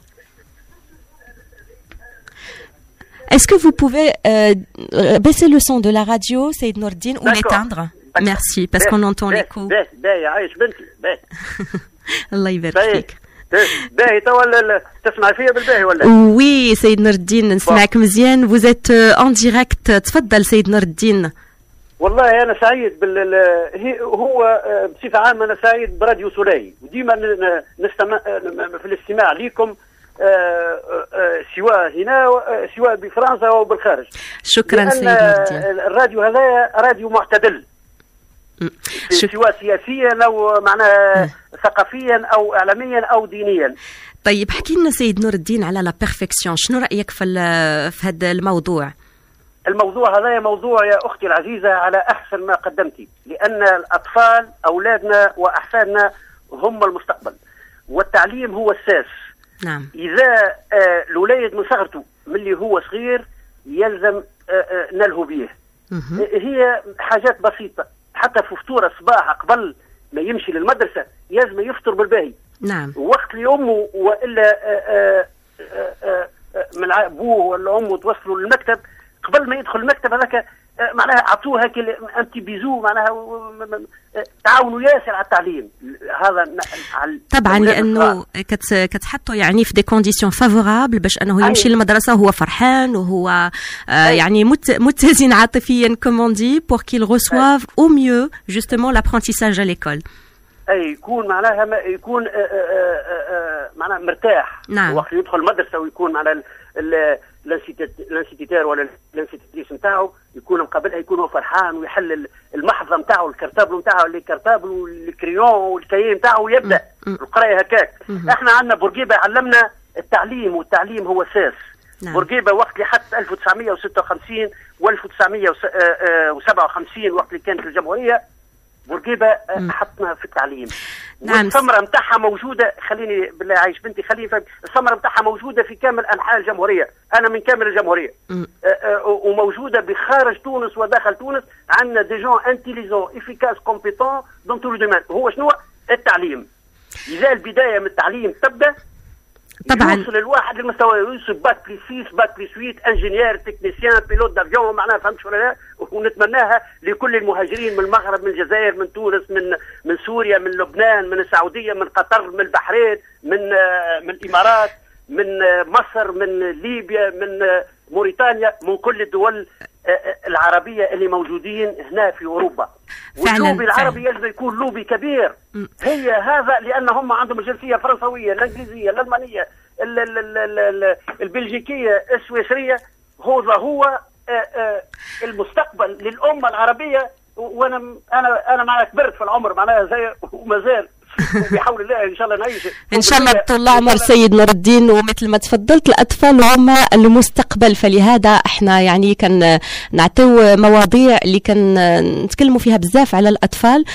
Est-ce que vous pouvez baisser le son de la radio, Saïd Noureddin, ou l'éteindre? Merci, parce qu'on entend l'écho. Allah يبارك فيك. تسمع فيا بالباهي ولا؟ Oui, سيد نور الدين نسمعك مزيان. Vous êtes en direct. تفضل سيد نور الدين. والله أنا سعيد هو بصفة عامة أنا سعيد براديو سولي، وديما نستمع في الاستماع لكم سواء هنا سواء بفرنسا أو بالخارج. شكرا سيد نور الدين. الراديو هذا راديو معتدل. سواء سياسيا او معناها ثقافيا او اعلاميا او دينيا. طيب احكي لنا سيد نور الدين على لا بيرفكسيون، شنو رايك في هذا الموضوع؟ الموضوع هذا موضوع يا اختي العزيزه على احسن ما قدمتي، لان الاطفال اولادنا واحفادنا هم المستقبل، والتعليم هو الساس. نعم. اذا الوليد من صغرته من اللي هو صغير يلزم نلهو به. هي حاجات بسيطه، حتى في فطور الصباح قبل ما يمشي للمدرسة يلزم يفطر بالباهي. نعم. وقت لأمه وإلا من أبوه ولا أمه توصلوا للمكتب، قبل ما يدخل المكتب هذاك معناها أعطوه هيك أنت بيزو، معناها تعاونوا ياسر على التعليم هذا. طبعا لأنه كتحطوا يعني في دي كونديسيون فافورابل باش أنه يمشي للمدرسة وهو فرحان وهو يعني متزن عاطفيا كومون دي pour qu'il reçoive au mieux justement l'apprentissage à l'école. أي يكون معناها يكون معناها مرتاح. نعم. وقت يدخل المدرسة ويكون معناها الانستيتير ولا الانستيتريس نتاعو يكون مقابلها، يكون هو فرحان ويحل المحفظه نتاعو، الكرتابل نتاعو، الكرتابل والكريون والكايي نتاعو ويبدا القرايه هكاك. احنا عندنا بورقيبه علمنا التعليم، والتعليم هو اساس. نعم. بورقيبه وقت اللي حط 1956 و1957 وقت اللي كانت الجمهوريه، بورقيبه حطنا في التعليم. نعم. والثمره نتاعها موجوده، خليني بالله عايش بنتي خليني فهم، الثمره نتاعها موجوده في كامل انحاء الجمهوريه، انا من كامل الجمهوريه. وموجوده بخارج تونس وداخل تونس، عندنا دي جون انتيليجون افيكاس كومبيتون دون تو لو دومين. هو شنو؟ التعليم. اذا البدايه من التعليم تبدا طبعا يوصل الواحد للمستوى، يوصل باك بلي 6 باك بلي 8 انجينير تكنيسيان بيلوت دافيون، معناها فهمت شو لا؟ ونتمناها لكل المهاجرين من المغرب، من الجزائر، من تونس، من سوريا، من لبنان، من السعوديه، من قطر، من البحرين، من الامارات، من مصر، من ليبيا، من موريتانيا، من كل الدول العربيه اللي موجودين هنا في اوروبا. واللوبي العربي يجب يكون لوبي كبير. هي هذا لأن هم عندهم الجنسية الفرنسوية، الإنجليزية، الألمانية، البلجيكية، السويسرية. هو المستقبل للأمة العربية. وأنا أنا كبرت في العمر معناها زي وما زال بحول الله ان شاء الله نعيش ان شاء الله طول عمر سيد نور الدين. ومثل ما تفضلت الأطفال هم المستقبل، فلهذا احنا يعني كان نعطيو مواضيع اللي كان نتكلموا فيها بزاف على الأطفال،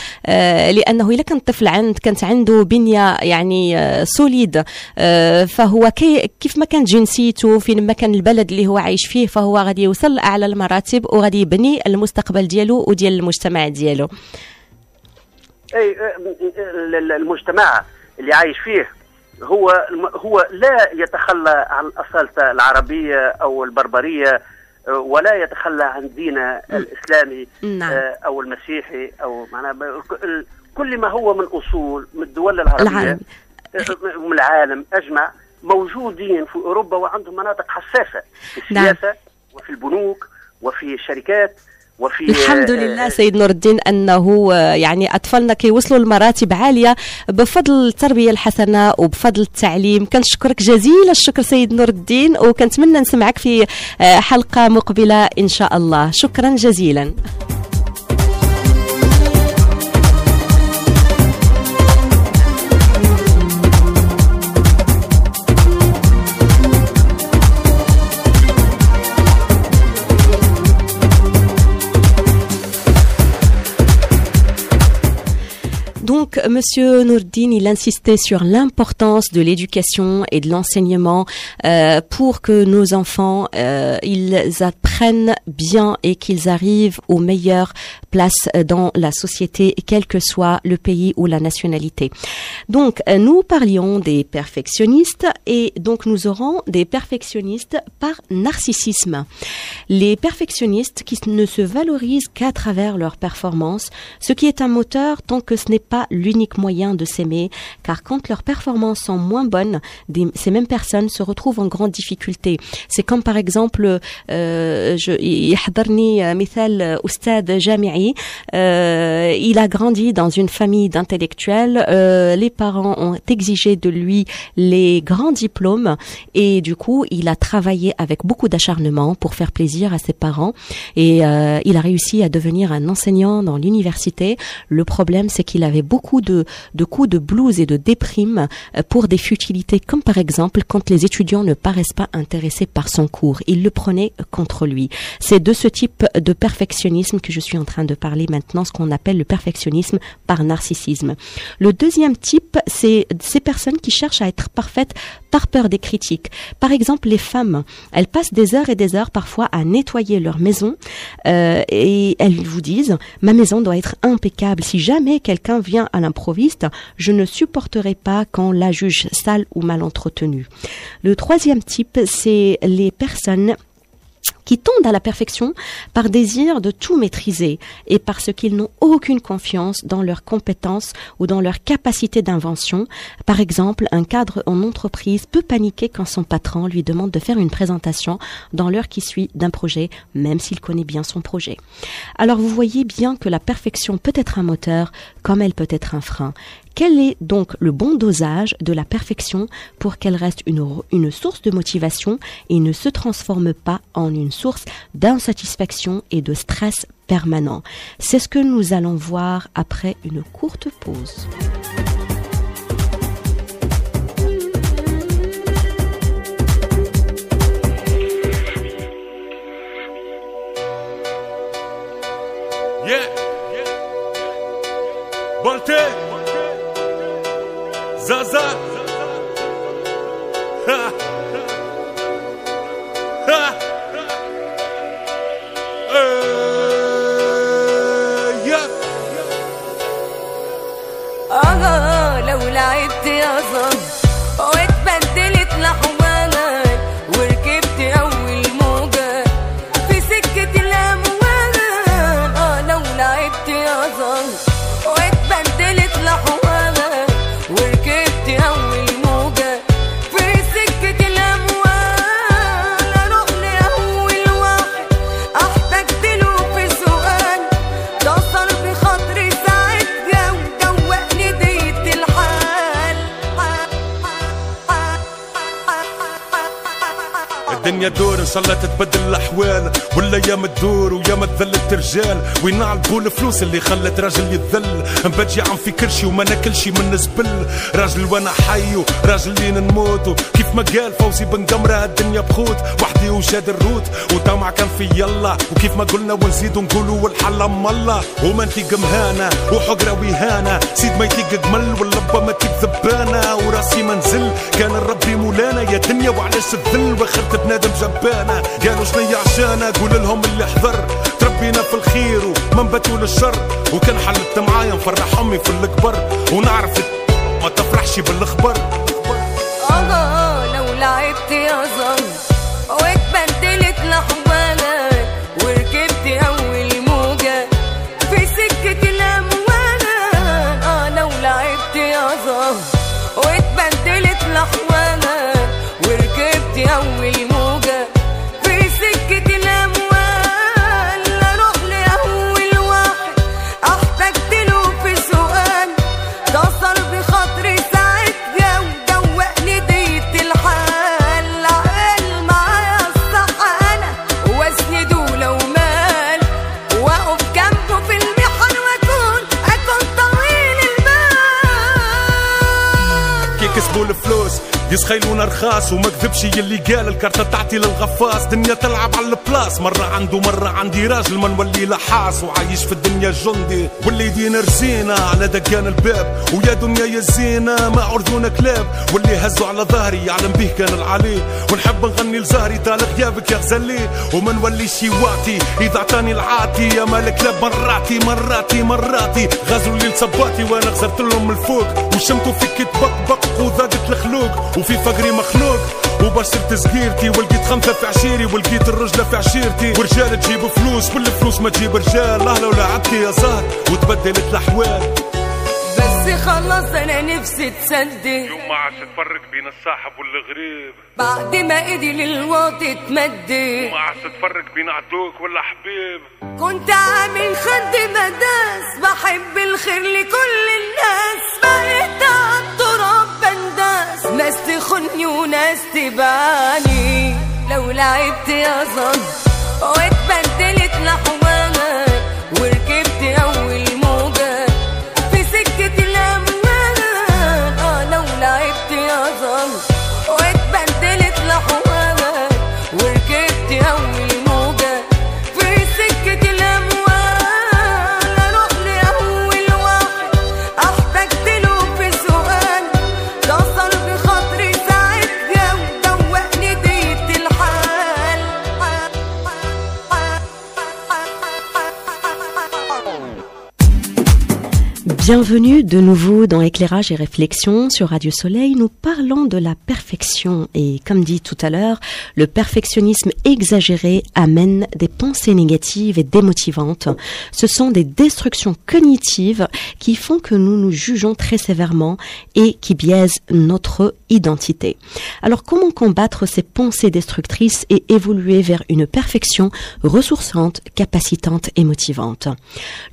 لأنه إذا كان الطفل كانت عنده بنية يعني سوليد، فهو كيف ما كانت جنسيته في ما كان البلد اللي هو عايش فيه، فهو غادي يوصل أعلى المراتب وغادي يبني المستقبل ديالو وديال المجتمع ديالو. اي المجتمع اللي عايش فيه هو لا يتخلى عن أصالته العربية أو البربرية، ولا يتخلى عن دينه الإسلامي أو المسيحي أو معناها كل ما هو من أصول من الدول العربية ومن العالم أجمع موجودين في أوروبا، وعندهم مناطق حساسة في السياسة وفي البنوك وفي الشركات وفي الحمد لله سيد نور الدين أنه يعني أطفالنا كيوصلوا لمراتب عالية بفضل التربية الحسنة وبفضل التعليم. كنشكرك جزيل الشكر سيد نور الدين، وكنتمنى نسمعك في حلقة مقبلة إن شاء الله. شكرا جزيلا. Donc, Monsieur Nourdine, il insistait sur l'importance de l'éducation et de l'enseignement pour que nos enfants ils apprennent bien et qu'ils arrivent aux meilleures places dans la société, quel que soit le pays ou la nationalité. Donc, nous parlions des perfectionnistes et donc nous aurons des perfectionnistes par narcissisme. Les perfectionnistes qui ne se valorisent qu'à travers leur performance, ce qui est un moteur tant que ce n'est pas l'unique moyen de s'aimer, car quand leurs performances sont moins bonnes, ces mêmes personnes se retrouvent en grande difficulté. C'est comme par exemple, يحضرني مثال أستاذ جامعي, il a grandi dans une famille d'intellectuels, les parents ont exigé de lui les grands diplômes et du coup il a travaillé avec beaucoup d'acharnement pour faire plaisir à ses parents et il a réussi à devenir un enseignant dans l'université. Le problème c'est qu'il avait beaucoup de coups de blues et de déprime pour des futilités comme par exemple quand les étudiants ne paraissent pas intéressés par son cours. Il le prenait contre lui. C'est de ce type de perfectionnisme que je suis en train de parler maintenant, ce qu'on appelle le perfectionnisme par narcissisme. Le deuxième type, c'est ces personnes qui cherchent à être parfaites par peur des critiques. Par exemple, les femmes, elles passent des heures et des heures parfois à nettoyer leur maison et elles vous disent « Ma maison doit être impeccable. Si jamais quelqu'un vient à l'improviste, je ne supporterai pas qu'on la juge sale ou mal entretenue. » Le troisième type, c'est les personnes qui tendent à la perfection par désir de tout maîtriser et parce qu'ils n'ont aucune confiance dans leurs compétences ou dans leur capacité d'invention. Par exemple, un cadre en entreprise peut paniquer quand son patron lui demande de faire une présentation dans l'heure qui suit d'un projet, même s'il connaît bien son projet. Alors vous voyez bien que la perfection peut être un moteur comme elle peut être un frein. Quel est donc le bon dosage de la perfection pour qu'elle reste une source de motivation et ne se transforme pas en une source d'insatisfaction et de stress permanent? C'est ce que nous allons voir après une courte pause. Yeah. Bonté. Zaza. Ha. Ha. Yeah. لو لعبت يا صب واتبدلت لحوالك وركبت اول موجة في سكة الاموال. لو لعبت يا صب واتبدلت لحوالك وركبت اول موجة في سكة الاموال. الدنيا دور ان شاء الله تتبدل الاحوال، ولا يا ما تدور ويا ما تذلت رجال. وين عالبوا الفلوس اللي خلت راجل يتذل؟ نبات عم في كرشي وما ناكلشي من زبل. راجل وانا حي راجل لين نموت، كيف ما قال فوزي بن قمرة الدنيا بخوت. وحدي وجاد الروت وطمع كان في يلا، وكيف ما قلنا ونزيدو نقولوا والحل ام الله. وما نتيق مهانة وحقرة وهانة، سيد ما يتيق قمل واللبة ما تيق ذبانة. وراسي منزل كان الرب مولانا، يا دنيا وعلاش الذل واخرت بنادم جبانة. قالوا شنيا عشانة قول لهم اللي حضر، تربينا في الخير وما نباتوا للشر. وكان حلت معايا نفرح امي في الكبر، ونعرف ما تفرحش بالاخبار. لو لعبت يا زهر واتبدلت لحوالك، وركبت اول موجة في سكة الاموال. لو لعبت يا زهر واتبدلت لحوالك، وركبت اول موجة في سكة الاموال. اروح لاول واحد احتجت له في سؤال، اتصل بخاطري ساعتها ودوقني ديت الحال. عقل معايا الصح انا واسنده لو مال، واقف جنبه في المحن واكون طويل البال. كي كسبوا الفلوس يسخيلونا رخاص، وما كذبش يلي قال الكارتة تعطي للغفاص. دنيا تلعب على البلاص، مرة عنده مرة عندي راجل ما نولي لحاس. وعايش في الدنيا جندي واللي يدين رزينة على دقان الباب. ويا دنيا يا زينة ما عرضونا كلاب، واللي هزوا على ظهري يعلم به كان العلي. ونحب نغني لزهري طال غيابك يا غزلي، وما نوليش واطي إذا عطاني العاطي. يا مالك كلاب مراتي مراتي مراتي، غازوا الليل صباتي وانا غزرت لهم الفوق. وشمتوا فيك تبقبق وذاقت الخلوق، وفي فقري مخلوق وبشرت سكيرتي. ولقيت خمسة في عشيري ولقيت الرجلة في عشيرتي. ورجال تجيب فلوس والفلوس ما تجيب رجال. لو لعبت يا زهر وتبدلت الأحوال. بس خلص انا نفسي تصدق، يوم ما عادش تفرق بين الصاحب والغريب، بعد ما ايدي للواطي تمدد. وما عادش تفرق بين عدوك ولا حبيب. كنت عامل خد مداس، بحب الخير لكل الناس. بقيت عالتراب بنداس، ناس تخني وناس تباني. لو لعبت يا ظن واتبدلت لحوالك، وركبت اول موجة في سكة الاموال. لو لعبت يا ظن واتبدلت لحوالك، وركبت اول موجة في سكة الاموال. اروح لاول واحد احتجت له في سؤال، اتصل بخاطري ساعتها ودوقني ديت الحال. Bienvenue de nouveau dans Éclairage et Réflexion sur Radio Soleil. Nous parlons de la perfection et comme dit tout à l'heure, le perfectionnisme exagéré amène des pensées négatives et démotivantes. Ce sont des destructions cognitives qui font que nous nous jugeons très sévèrement et qui biaisent notre identité. Alors comment combattre ces pensées destructrices et évoluer vers une perfection ressourçante, capacitante et motivante?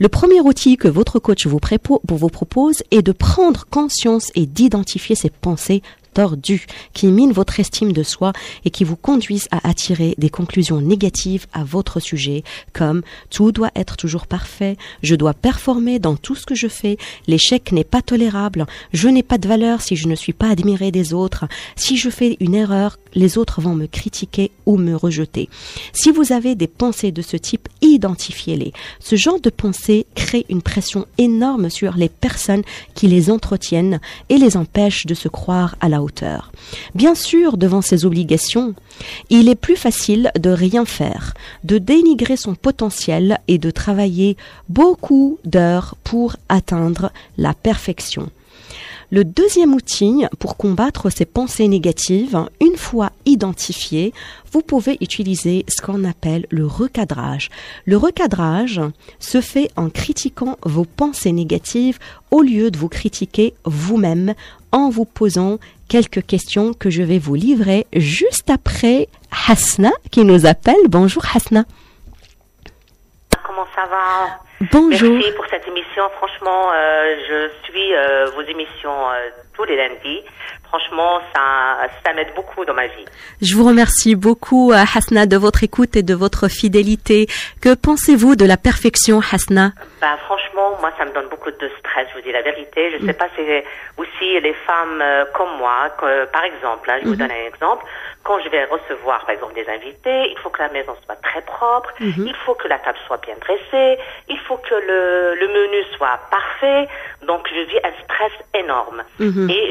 Le premier outil que votre coach vous propose est de prendre conscience et d'identifier ces pensées tordues qui minent votre estime de soi et qui vous conduisent à attirer des conclusions négatives à votre sujet comme tout doit être toujours parfait, je dois performer dans tout ce que je fais, l'échec n'est pas tolérable, je n'ai pas de valeur si je ne suis pas admiré des autres, si je fais une erreur, les autres vont me critiquer ou me rejeter. Si vous avez des pensées de ce type, identifiez-les. Ce genre de pensées crée une pression énorme sur les personnes qui les entretiennent et les empêche de se croire à la hauteur. Bien sûr, devant ces obligations, il est plus facile de rien faire, de dénigrer son potentiel et de travailler beaucoup d'heures pour atteindre la perfection. Le deuxième outil pour combattre ces pensées négatives, une fois identifiées, vous pouvez utiliser ce qu'on appelle le recadrage. Le recadrage se fait en critiquant vos pensées négatives au lieu de vous critiquer vous-même en vous posant quelques questions que je vais vous livrer juste après Hasna qui nous appelle. Bonjour Hasna. Comment ça va? Bonjour. Merci pour cette émission. Franchement, je suis vos émissions tous les lundis. Franchement, ça m'aide beaucoup dans ma vie. Je vous remercie beaucoup, Hasna, de votre écoute et de votre fidélité. Que pensez-vous de la perfection, Hasna? Franchement, moi, ça me donne beaucoup de stress, je vous dis la vérité. Je sais pas si aussi les femmes comme moi, par exemple, je vous donne un exemple. Quand je vais recevoir, par exemple, des invités, il faut que la maison soit très propre, il faut que la table soit bien dressée, il faut que le menu soit parfait. Donc, je vis un stress énorme. Et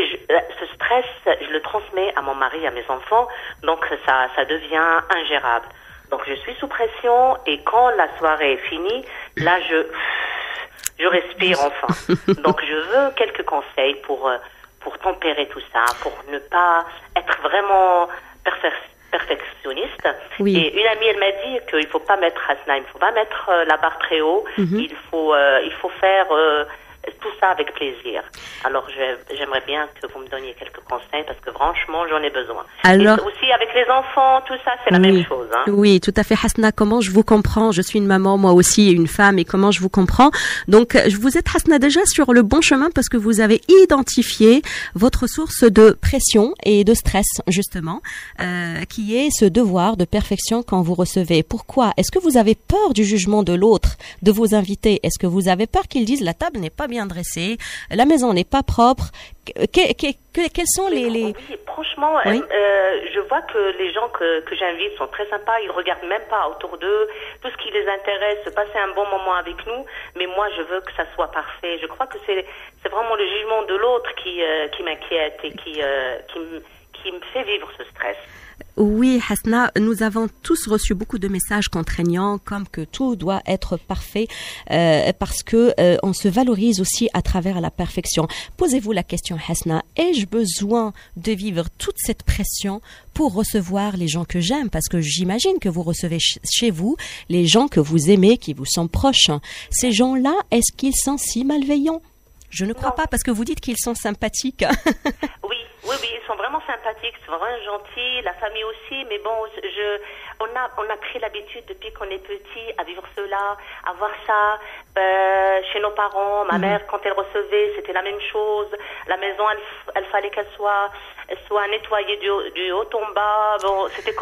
ce stress, je le transmets à mon mari, à mes enfants. Donc, ça devient ingérable. Donc, je suis sous pression et quand la soirée est finie, là, je respire enfin. Donc, je veux quelques conseils pour tempérer tout ça, pour ne pas être vraiment perfectionniste. Oui. Et une amie, elle m'a dit qu'il faut pas mettre Hasna, il faut pas mettre la barre très haut. Il faut faire tout ça avec plaisir. Alors j'aimerais bien que vous me donniez quelques conseils parce que franchement j'en ai besoin. Alors, et aussi avec les enfants, tout ça c'est la même chose. Hein. Oui, tout à fait, Hasna. Comment je vous comprends? Je suis une maman, moi aussi, et une femme, et comment je vous comprends? Donc, vous êtes, Hasna, déjà sur le bon chemin parce que vous avez identifié votre source de pression et de stress, justement, qui est ce devoir de perfection quand vous recevez. Pourquoi? Est-ce que vous avez peur du jugement de l'autre, de vos invités? Est-ce que vous avez peur qu'ils disent la table n'est pas bien dressée, la maison n'est pas propre? Quels sont les... Oui, franchement, je vois que les gens que j'invite sont très sympas, ils regardent même pas autour d'eux, tout ce qui les intéresse, passer un bon moment avec nous, mais moi je veux que ça soit parfait. Je crois que c'est vraiment le jugement de l'autre qui m'inquiète et qui me fait vivre ce stress. Oui, Hasna, nous avons tous reçu beaucoup de messages contraignants, comme que tout doit être parfait, parce que on se valorise aussi à travers la perfection. Posez-vous la question, Hasna, ai-je besoin de vivre toute cette pression pour recevoir les gens que j'aime? Parce que j'imagine que vous recevez chez vous les gens que vous aimez, qui vous sont proches. Ces gens-là, est-ce qu'ils sont si malveillants? Je ne crois pas, parce que vous dites qu'ils sont sympathiques. Oui, ils sont vraiment sympathiques, ils sont vraiment gentils, la famille aussi, mais bon, on a pris l'habitude depuis qu'on est petit à vivre cela, à voir ça chez nos parents. Ma mère, quand elle recevait, c'était la même chose. La maison, elle fallait qu'elle soit nettoyée du haut en bas. Bon, c'était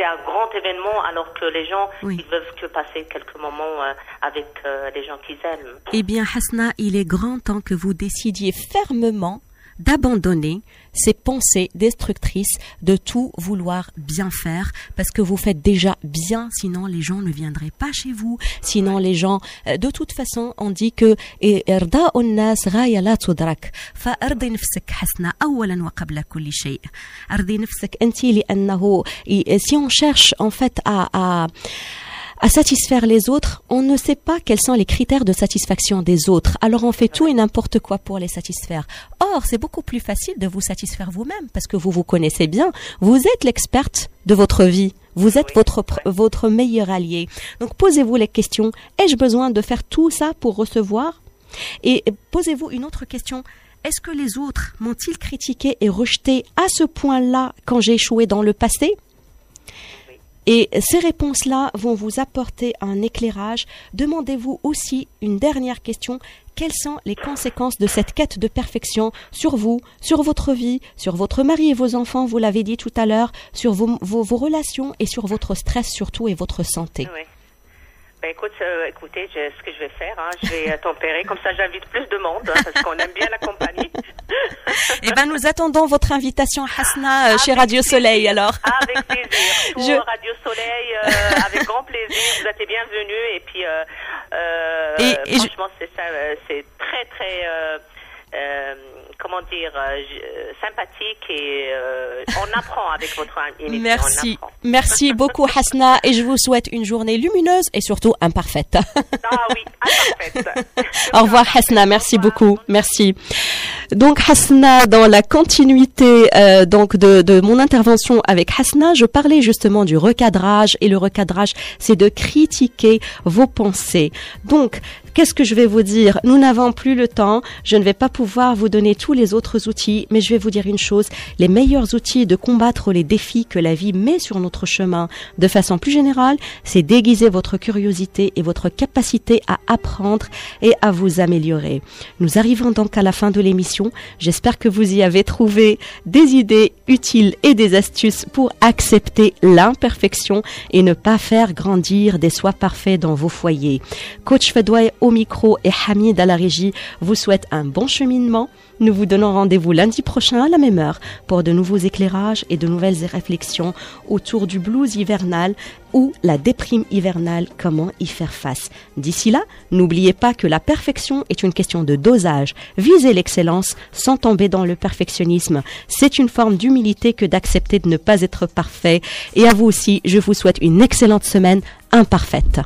un grand événement, alors que les gens, ils peuvent que passer quelques moments avec les gens qu'ils aiment. Eh bien, Hasna, il est grand temps que vous décidiez fermement d'abandonner ces pensées destructrices, de tout vouloir bien faire, parce que vous faites déjà bien, sinon les gens ne viendraient pas chez vous, sinon les gens, de toute façon, on dit que إرضاء الناس غاية لا تدرك فأرضي نفسك حسنا أولا وقبل كل شيء. أرضي نفسك أنت لأنه si on cherche en fait à satisfaire les autres, on ne sait pas quels sont les critères de satisfaction des autres. Alors on fait tout et n'importe quoi pour les satisfaire. Or, c'est beaucoup plus facile de vous satisfaire vous-même parce que vous vous connaissez bien. Vous êtes l'experte de votre vie. Vous êtes votre meilleur allié. Donc posez-vous les questions. Ai-je besoin de faire tout ça pour recevoir? Et posez-vous une autre question. Est-ce que les autres m'ont-ils critiqué et rejeté à ce point-là quand j'ai échoué dans le passé? Et ces réponses-là vont vous apporter un éclairage. Demandez-vous aussi une dernière question. Quelles sont les conséquences de cette quête de perfection sur vous, sur votre vie, sur votre mari et vos enfants, vous l'avez dit tout à l'heure, sur vos relations et sur votre stress surtout et votre santé? Oui. Écoutez, ce que je vais faire, je vais tempérer, comme ça j'invite plus de monde, parce qu'on aime bien la compagnie. Eh bien, nous attendons votre invitation, Hasna, chez Radio Soleil, alors. Avec plaisir. Radio Soleil, avec grand plaisir. Vous êtes les bienvenus. Et puis, franchement, c'est très, très... comment dire, sympathique et on apprend avec votre émission. Merci beaucoup, Hasna, et je vous souhaite une journée lumineuse et surtout imparfaite. Ah oui, imparfaite. Au revoir, Hasna, merci beaucoup, merci. Donc, Hasna, dans la continuité donc de mon intervention avec Hasna, je parlais justement du recadrage, et le recadrage, c'est de critiquer vos pensées. Donc, Qu'est-ce que je vais vous dire? Nous n'avons plus le temps. Je ne vais pas pouvoir vous donner tous les autres outils, mais je vais vous dire une chose. Les meilleurs outils de combattre les défis que la vie met sur notre chemin, de façon plus générale, c'est d'aiguiser votre curiosité et votre capacité à apprendre et à vous améliorer. Nous arrivons donc à la fin de l'émission. J'espère que vous y avez trouvé des idées utiles et des astuces pour accepter l'imperfection et ne pas faire grandir des soi parfaits dans vos foyers. Coach Fedwa au micro et Hamid à la régie vous souhaitent un bon cheminement. Nous vous donnons rendez-vous lundi prochain à la même heure pour de nouveaux éclairages et de nouvelles réflexions autour du blues hivernal ou la déprime hivernale, comment y faire face. D'ici là, n'oubliez pas que la perfection est une question de dosage. Visez l'excellence sans tomber dans le perfectionnisme. C'est une forme d'humilité que d'accepter de ne pas être parfait. Et à vous aussi, je vous souhaite une excellente semaine imparfaite.